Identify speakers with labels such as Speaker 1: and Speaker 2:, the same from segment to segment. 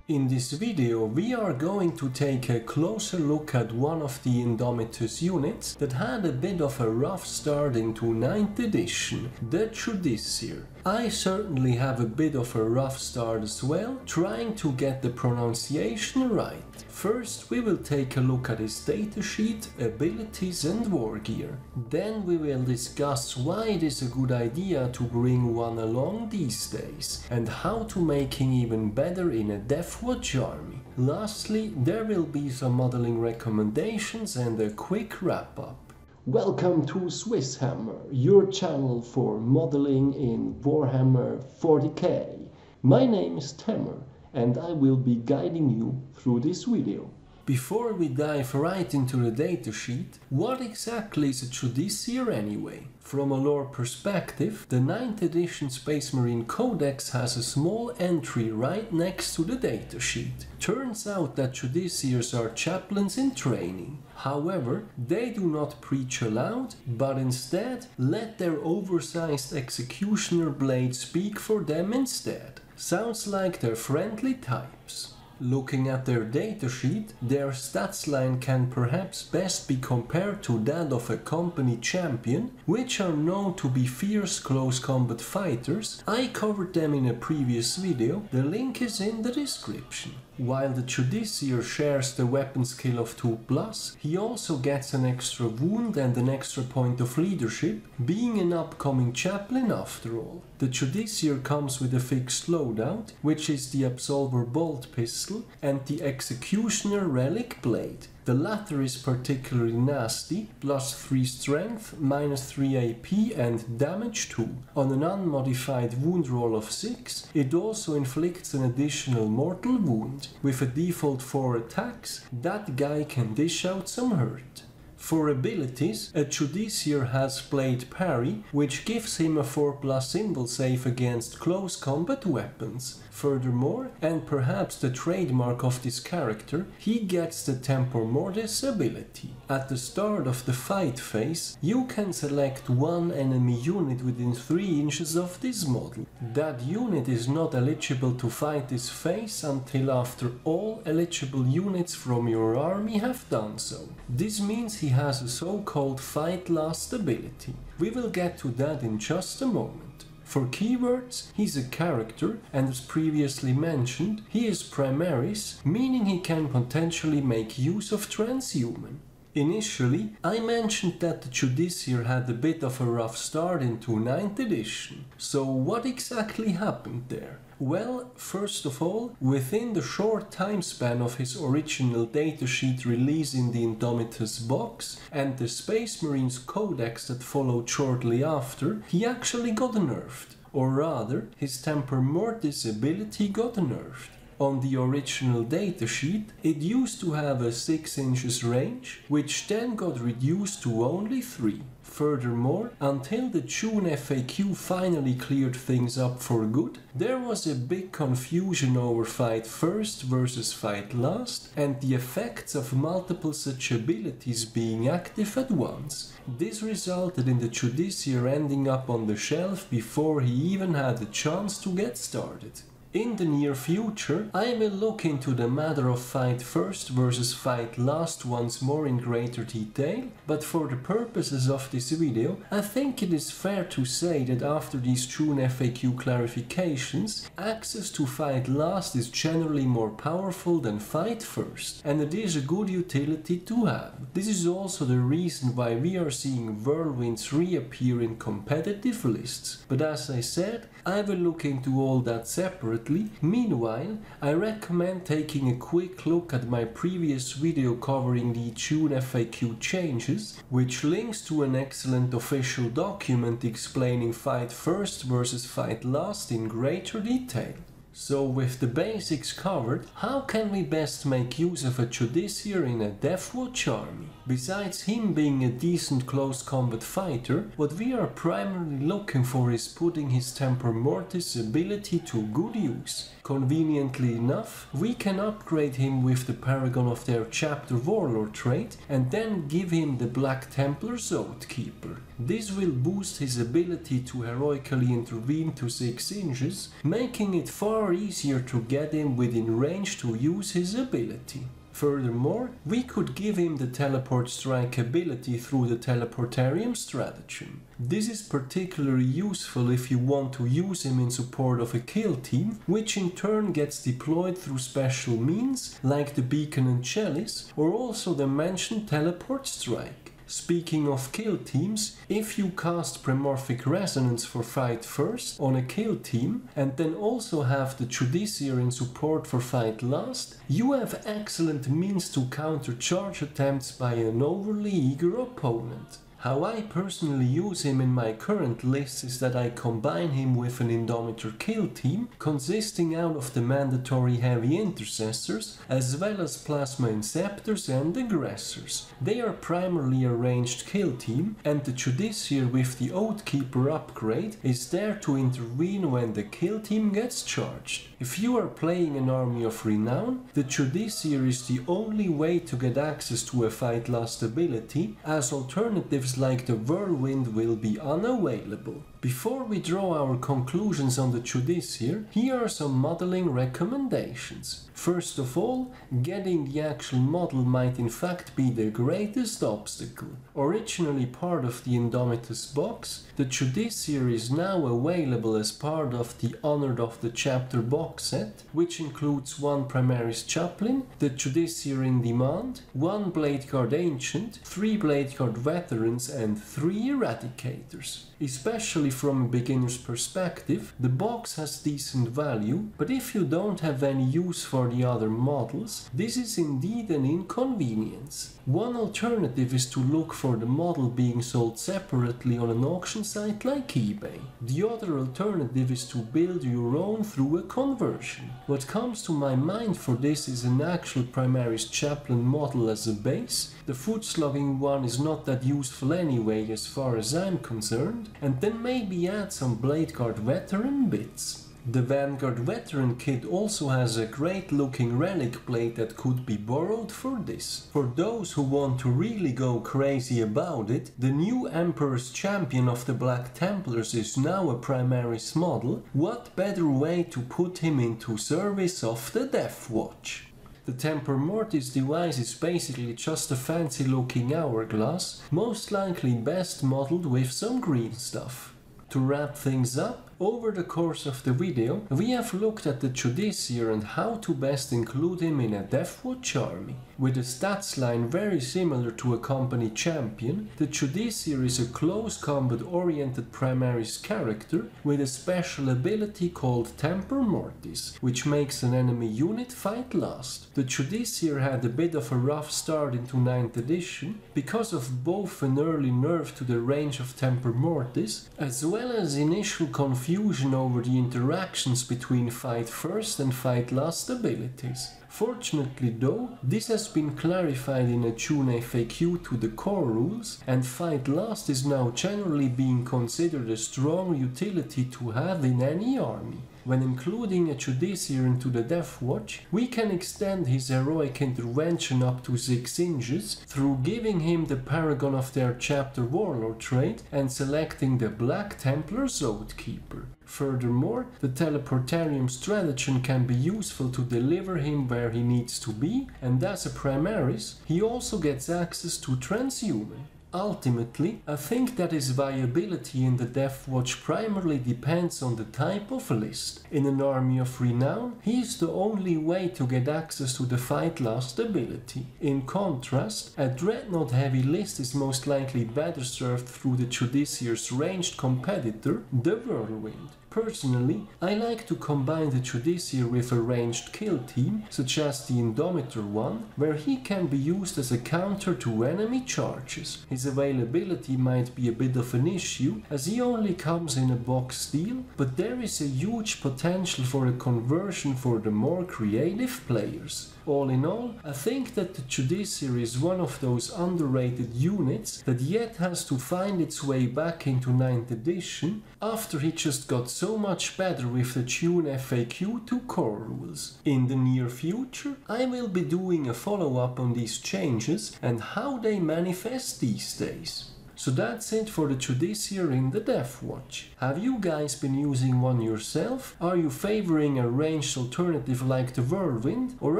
Speaker 1: In this video we are going to take a closer look at one of the Indomitus units that had a bit of a rough start into 9th edition, the Judiciar. I certainly have a bit of a rough start as well, trying to get the pronunciation right. First we will take a look at his datasheet, abilities and war gear. Then we will discuss why it is a good idea to bring one along these days, and how to make him even better in a Deathwatch army. Lastly, there will be some modeling recommendations and a quick wrap up. Welcome to SwissHammer, your channel for modeling in Warhammer 40k. My name is Temmer, and I will be guiding you through this video. Before we dive right into the datasheet, what exactly is a Judiciar anyway? From a lore perspective, the 9th edition Space Marine Codex has a small entry right next to the datasheet. Turns out that Judiciars are chaplains in training. However, they do not preach aloud, but instead let their oversized executioner blade speak for them instead. Sounds like they're friendly types. Looking at their datasheet, their stats line can perhaps best be compared to that of a company champion, which are known to be fierce close combat fighters. I covered them in a previous video, the link is in the description. While the Judiciar shares the weapon skill of 2+, he also gets an extra wound and an extra point of leadership, being an upcoming chaplain after all. The Judiciar comes with a fixed loadout, which is the Absolver bolt pistol and the Executioner relic blade. The latter is particularly nasty, +3 strength, -3 AP and damage 2. On an unmodified wound roll of 6, it also inflicts an additional mortal wound. With a default 4 attacks, that guy can dish out some hurt. For abilities, a Judiciar has Blade Parry, which gives him a 4+ symbol save against close combat weapons. Furthermore, and perhaps the trademark of this character, he gets the Tempormortis ability. At the start of the fight phase, you can select one enemy unit within 3 inches of this model. That unit is not eligible to fight this phase until after all eligible units from your army have done so. This means he has a so-called fight last ability. We will get to that in just a moment. For keywords, he's a character, and as previously mentioned, he is Primaris, meaning he can potentially make use of transhuman. Initially, I mentioned that the Judiciar had a bit of a rough start into 9th edition. So what exactly happened there? Well, first of all, within the short time span of his original datasheet release in the Indomitus box and the Space Marines Codex that followed shortly after, he actually got nerfed. Or rather, his Tempormortis ability got nerfed. On the original datasheet, it used to have a 6 inches range, which then got reduced to only 3. Furthermore, until the June FAQ finally cleared things up for good, there was a big confusion over fight first versus fight last, and the effects of multiple such abilities being active at once. This resulted in the Judiciar ending up on the shelf before he even had a chance to get started. In the near future, I will look into the matter of fight first versus fight last once more in greater detail, but for the purposes of this video, I think it is fair to say that after these June FAQ clarifications, access to fight last is generally more powerful than fight first, and it is a good utility to have. This is also the reason why we are seeing whirlwinds reappear in competitive lists, but as I said, I will look into all that separately. Meanwhile, I recommend taking a quick look at my previous video covering the June FAQ changes, which links to an excellent official document explaining fight first versus fight last in greater detail. So with the basics covered, how can we best make use of a Judiciar in a Deathwatch army? Besides him being a decent close combat fighter, what we are primarily looking for is putting his Tempormortis ability to good use. Conveniently enough, we can upgrade him with the Paragon of their Chapter Warlord trait and then give him the Black Templar's Oathkeeper. This will boost his ability to heroically intervene to 6 inches, making it far easier to get him within range to use his ability. Furthermore, we could give him the Teleport Strike ability through the Teleportarium stratagem. This is particularly useful if you want to use him in support of a kill team, which in turn gets deployed through special means like the Beacon and Chalice, or also the mentioned Teleport Strike. Speaking of kill teams, if you cast Primorphic Resonance for Fight First on a kill team and then also have the Judiciar in support for Fight Last, you have excellent means to counter charge attempts by an overly eager opponent. How I personally use him in my current list is that I combine him with an Indomitor kill team consisting out of the mandatory heavy intercessors as well as plasma inceptors and aggressors. They are primarily a ranged kill team, and the Judiciar with the Oathkeeper upgrade is there to intervene when the kill team gets charged. If you are playing an army of Renown, the Judiciar is the only way to get access to a Fight Last ability, as alternatives like the Whirlwind will be unavailable. Before we draw our conclusions on the Judiciar, here are some modeling recommendations. First of all, getting the actual model might in fact be the greatest obstacle. Originally part of the Indomitus box, the Judiciar is now available as part of the Honored of the Chapter box set, which includes 1 Primaris Chaplain, the Judiciar in Demand, 1 Blade Guard Ancient, 3 Blade Guard Veterans and 3 Eradicators. Especially from a beginner's perspective, the box has decent value, but if you don't have any use for the other models, this is indeed an inconvenience. One alternative is to look for the model being sold separately on an auction site like eBay. The other alternative is to build your own through a conversion. What comes to my mind for this is an actual Primaris Chaplain model as a base. The foot slugging one is not that useful anyway as far as I'm concerned, and then maybe add some Blade Guard Veteran bits. The Vanguard Veteran kit also has a great looking relic blade that could be borrowed for this. For those who want to really go crazy about it, the new Emperor's Champion of the Black Templars is now a Primaris model. What better way to put him into service of the Deathwatch? The Tempormortis device is basically just a fancy looking hourglass, most likely best modeled with some green stuff. To wrap things up, over the course of the video, we have looked at the Judiciar and how to best include him in a Deathwatch army. With a stats line very similar to a company champion, the Judiciar is a close combat oriented Primaris character with a special ability called Tempormortis, which makes an enemy unit fight last. The Judiciar had a bit of a rough start into 9th edition because of both an early nerf to the range of Tempormortis as well as initial confusion over the interactions between Fight First and Fight Last abilities. Fortunately though, this has been clarified in a June FAQ to the core rules, and Fight Last is now generally being considered a strong utility to have in any army. When including a Judiciar into the Deathwatch, we can extend his heroic intervention up to 6 inches through giving him the Paragon of their Chapter Warlord trait and selecting the Black Templar's Oathkeeper. Furthermore, the Teleportarium stratagem can be useful to deliver him where he needs to be, and as a Primaris, he also gets access to Transhuman. Ultimately, I think that his viability in the Deathwatch primarily depends on the type of list. In an army of Renown, he is the only way to get access to the Fight Last ability. In contrast, a Dreadnought heavy list is most likely better served through the Judiciar's ranged competitor, the Whirlwind. Personally, I like to combine the Judiciar with a ranged kill team, such as the Indomitor one, where he can be used as a counter to enemy charges. His availability might be a bit of an issue, as he only comes in a box deal, but there is a huge potential for a conversion for the more creative players. All in all, I think that the Judiciar is one of those underrated units that yet has to find its way back into 9th edition after he just got so much better with the tune FAQ to core rules. In the near future, I will be doing a follow-up on these changes and how they manifest these days. So that's it for the Judiciar in the Deathwatch. Have you guys been using one yourself? Are you favoring a ranged alternative like the Whirlwind? Or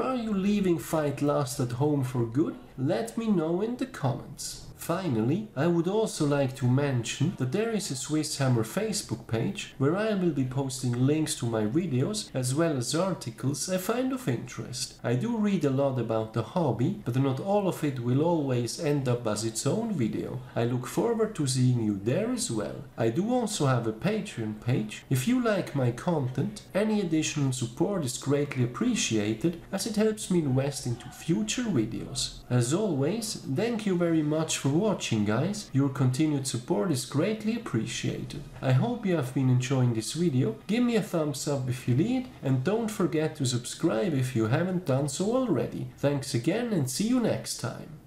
Speaker 1: are you leaving Fight Last at home for good? Let me know in the comments. Finally, I would also like to mention that there is a SwissHammer Facebook page where I will be posting links to my videos as well as articles I find of interest. I do read a lot about the hobby, but not all of it will always end up as its own video. I look forward to seeing you there as well. I do also have a Patreon page. If you like my content, any additional support is greatly appreciated as it helps me invest into future videos. As always, thank you very much for watching, guys. Your continued support is greatly appreciated. I hope you have been enjoying this video. Give me a thumbs up if you did, and don't forget to subscribe if you haven't done so already. Thanks again and see you next time.